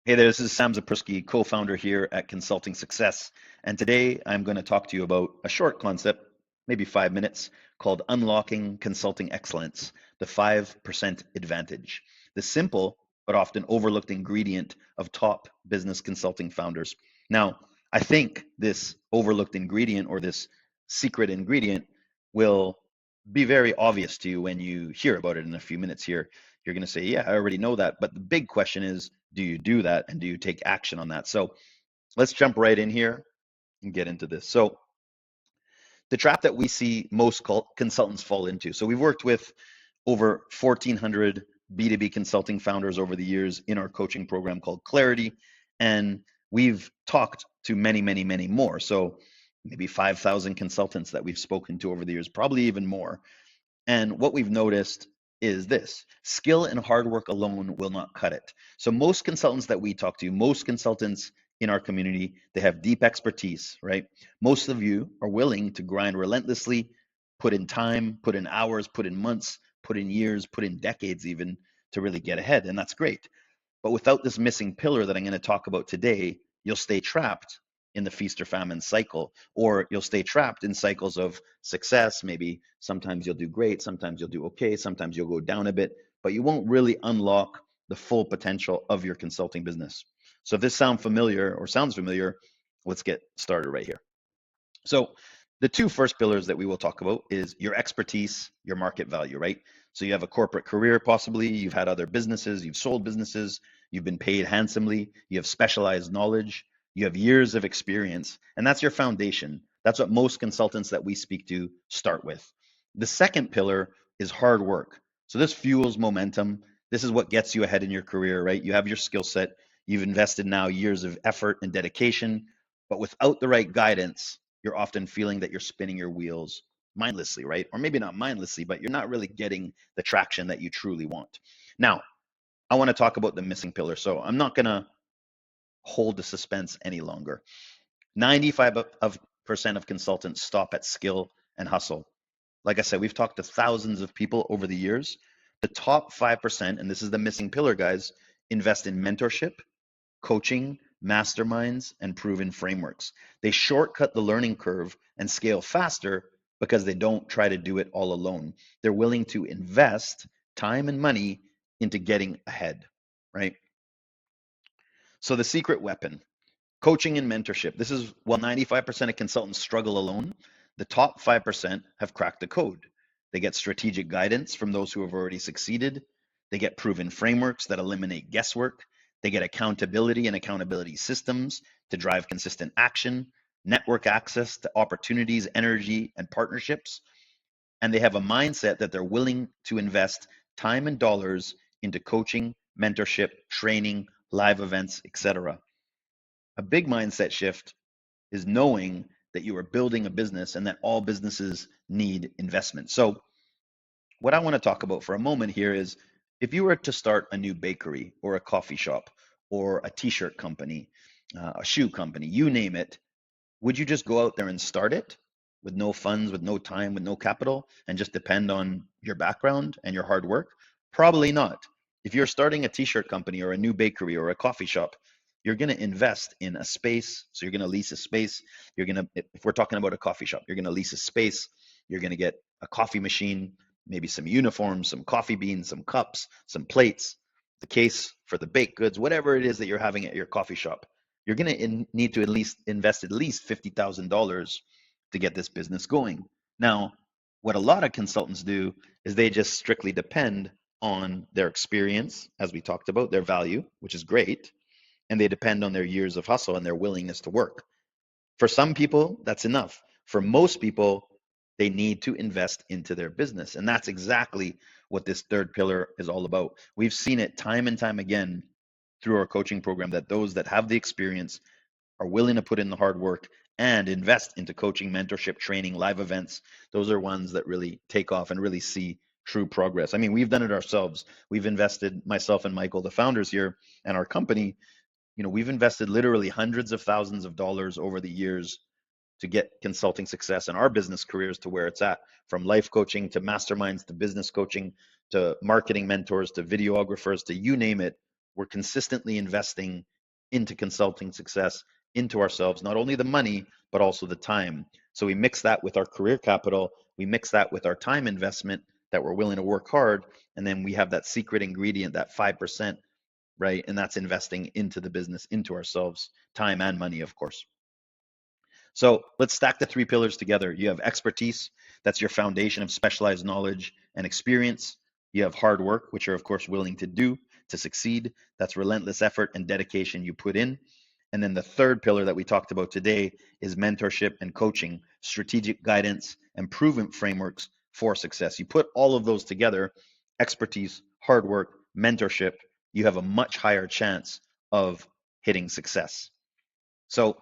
Hey there, this is Sam Zapruski, co-founder here at Consulting Success. And today I'm going to talk to you about a short concept, maybe 5 minutes, called Unlocking Consulting Excellence, the 5% Advantage. The simple but often overlooked ingredient of top business consulting founders. Now, I think this overlooked ingredient or this secret ingredient will be very obvious to you when you hear about it in a few minutes here. You're going to say, yeah, I already know that. But the big question is, do you do that and do you take action on that? So let's jump right in here and get into this. So the trap that we see most consultants fall into. So we've worked with over 1,400 B2B consulting founders over the years in our coaching program called Clarity. And we've talked to many, many, many more. So maybe 5,000 consultants that we've spoken to over the years, probably even more. And what we've noticed is this: skill and hard work alone will not cut it. So most consultants that we talk to, most consultants in our community, they have deep expertise, right? Most of you are willing to grind relentlessly, put in time, put in hours, put in months, put in years, put in decades even to really get ahead. And that's great. But without this missing pillar that I'm going to talk about today, you'll stay trapped in the feast or famine cycle, or you'll stay trapped in cycles of success. Maybe sometimes you'll do great, sometimes you'll do okay, sometimes you'll go down a bit, but you won't really unlock the full potential of your consulting business. So if this sounds familiar, let's get started right here. So the two first pillars that we will talk about is your expertise, your market value, right? So you have a corporate career, possibly, you've had other businesses, you've sold businesses, you've been paid handsomely, you have specialized knowledge, you have years of experience, and that's your foundation. That's what most consultants that we speak to start with. The second pillar is hard work. So this fuels momentum. This is what gets you ahead in your career, right? You have your skill set, you've invested now years of effort and dedication, but without the right guidance, you're often feeling that you're spinning your wheels mindlessly, right? Or maybe not mindlessly, but you're not really getting the traction that you truly want. Now, I want to talk about the missing pillar. So I'm not going to hold the suspense any longer. 95% of consultants stop at skill and hustle. Like I said, we've talked to thousands of people over the years. The top 5%, and this is the missing pillar, guys, invest in mentorship, coaching, masterminds, and proven frameworks. They shortcut the learning curve and scale faster because they don't try to do it all alone. They're willing to invest time and money into getting ahead, right? So the secret weapon, coaching and mentorship. This is while 95% of consultants struggle alone, the top 5% have cracked the code. They get strategic guidance from those who have already succeeded. They get proven frameworks that eliminate guesswork. They get accountability and accountability systems to drive consistent action, network access to opportunities, energy, and partnerships. And they have a mindset that they're willing to invest time and dollars into coaching, mentorship, training, live events, etc. A big mindset shift is knowing that you are building a business and that all businesses need investment. So, what I want to talk about for a moment here is if you were to start a new bakery or a coffee shop or a t shirt company, a shoe company, you name it, would you just go out there and start it with no funds, with no time, with no capital, and just depend on your background and your hard work? Probably not. If you're starting a t-shirt company or a new bakery or a coffee shop, you're going to invest in a space. So you're going to lease a space. You're going to, if we're talking about a coffee shop, you're going to lease a space. You're going to get a coffee machine, maybe some uniforms, some coffee beans, some cups, some plates, the case for the baked goods, whatever it is that you're having at your coffee shop. You're going to need to at least invest at least $50,000 to get this business going. Now, what a lot of consultants do is they just strictly depend on their experience, as we talked about, their value, which is great, and they depend on their years of hustle and their willingness to work. For some people, that's enough. For most people, they need to invest into their business. And that's exactly what this third pillar is all about. We've seen it time and time again through our coaching program that those that have the experience are willing to put in the hard work and invest into coaching, mentorship, training, live events. Those are ones that really take off and really see true progress. I mean, we've done it ourselves. We've invested, myself and Michael, the founders here, and our company, we've invested literally hundreds of thousands of dollars over the years to get consulting success in our business careers to where it's at, from life coaching to masterminds to business coaching to marketing mentors to videographers to you name it. We're consistently investing into consulting success, into ourselves, not only the money, but also the time. So we mix that with our career capital, we mix that with our time investment that we're willing to work hard, and then we have that secret ingredient, that 5%, right? And that's investing into the business, into ourselves, time and money, of course. So let's stack the three pillars together. You have expertise, that's your foundation of specialized knowledge and experience. You have hard work, which you're, of course, willing to do to succeed. That's relentless effort and dedication you put in. And then the third pillar that we talked about today is mentorship and coaching, strategic guidance, and proven frameworks for success. You put all of those together, expertise, hard work, mentorship, you have a much higher chance of hitting success. So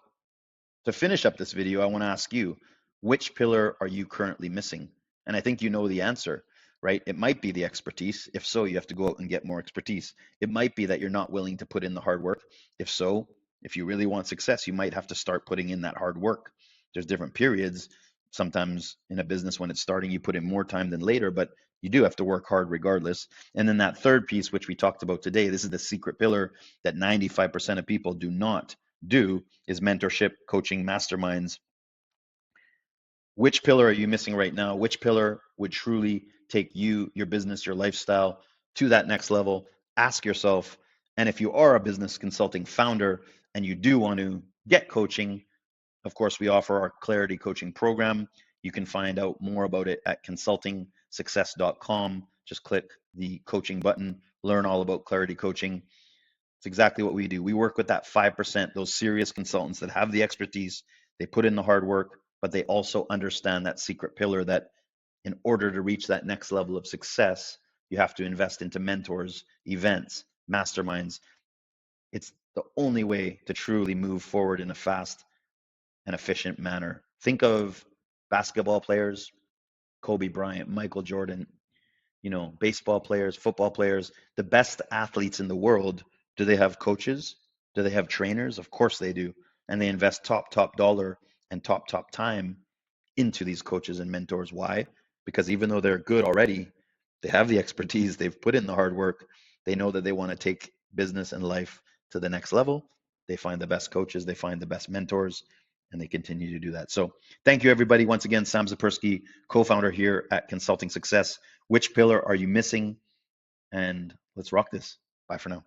to finish up this video, I want to ask you, which pillar are you currently missing? And I think you know the answer, right? It might be the expertise. If so, you have to go out and get more expertise. It might be that you're not willing to put in the hard work. If so, if you really want success, you might have to start putting in that hard work. There's different periods. Sometimes in a business when it's starting, you put in more time than later, but you do have to work hard regardless. And then that third piece, which we talked about today, this is the secret pillar that 95% of people do not do, is mentorship, coaching, masterminds. Which pillar are you missing right now? Which pillar would truly take you, your business, your lifestyle to that next level? Ask yourself. And if you are a business consulting founder and you do want to get coaching, of course, we offer our Clarity Coaching Program. You can find out more about it at consultingsuccess.com. Just click the coaching button, learn all about Clarity Coaching. It's exactly what we do. We work with that 5%, those serious consultants that have the expertise, they put in the hard work, but they also understand that secret pillar that in order to reach that next level of success, you have to invest into mentors, events, masterminds. It's the only way to truly move forward in a fast and efficient manner. Think of basketball players, Kobe Bryant, Michael Jordan, baseball players, football players, the best athletes in the world. Do they have coaches? Do they have trainers? Of course they do. And they invest top dollar and top time into these coaches and mentors. Why? Because even though they're good already, they have the expertise, they've put in the hard work, they know that they want to take business and life to the next level. They find the best coaches, they find the best mentors, and they continue to do that. So thank you, everybody. Once again, Sam Zapersky, co-founder here at Consulting Success. Which pillar are you missing? And let's rock this. Bye for now.